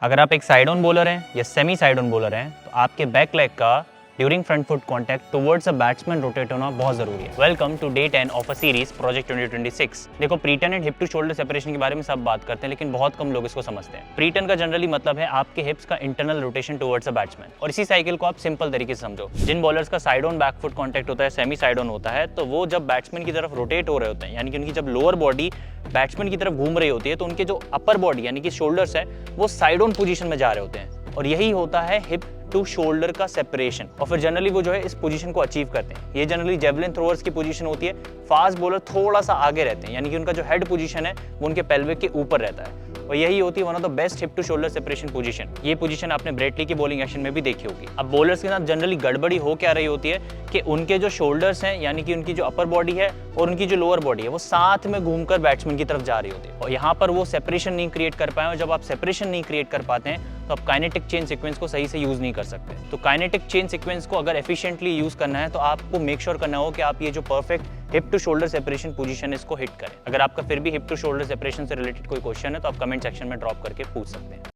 अगर आप एक साइड ऑन बॉलर हैं या सेमी साइड ऑन बॉलर हैं तो आपके बैक लेग का during front foot contact towards a batsman rotate होना बहुत जरूरी है। Welcome to day 10 of a series project 2026। देखो, pre turn and hip to shoulder separation के बारे में सब बात करते हैं, लेकिन बहुत कम लोग इसको समझते हैं। प्री-टर्न का जनरली मतलब है आपके हिप्स का internal rotation towards a batsman, और इसी साइकिल को आप सिंपल तरीके से समझो। जिन बॉलर्स का side on back foot contact होता है, सेमी साइड ऑन होता है, तो वो जब बैट्समैन की तरफ रोटेट हो रहे होते हैं, यानी कि उनकी जब लोअर बॉडी बैट्समैन की तरफ घूम रही होती है, तो उनके जो अपर बॉडी यानी कि शोल्डर्स है वो साइड ऑन पोजीशन में जा रहे होते हैं, और यही होता है हिप टू शोल्डर का सेपरेशन। और फिर जनरली वो जो है इस पोजीशन को अचीव करते हैं। ये जनरली जेवलिन थ्रोअर्स की पोजीशन होती है। फास्ट बॉलर थोड़ा सा आगे रहते हैं, यानी कि उनका जो हेड पोजीशन है वो उनके पेल्विक के ऊपर रहता है, और यही होती है one of the best hip to shoulder separation position. ये पोजीशन आपने ब्रेट ली की बॉलिंग एक्शन में भी देखी होगी। अब बॉलर्स के साथ जनरली गड़बड़ी हो क्या रही होती है कि उनके जो शोल्डर्स हैं, यानी कि उनकी जो अपर बॉडी है और उनकी जो लोअर बॉडी है, वो साथ में घूमकर बैट्समैन की तरफ जा रही होती है, और यहाँ पर वो सेपरेशन नहीं क्रिएट कर पाए। और जब आप सेपरेशन नहीं क्रिएट कर पाते हैं तो आप काइनेटिक चेन सीक्वेंस को सही से यूज नहीं कर सकते। तो काइनेटिक चेन सीक्वेंस को अगर एफिशिएंटली यूज करना है तो आपको मेक श्योर करना हो कि आप ये जो perfect hip to shoulder separation position है इसको हिट करें। अगर आपका फिर भी हिप टू शोल्डर सेपरेशन से रिलेटेड कोई क्वेश्चन है तो आप कमेंट सेक्शन में ड्रॉप करके पूछ सकते हैं।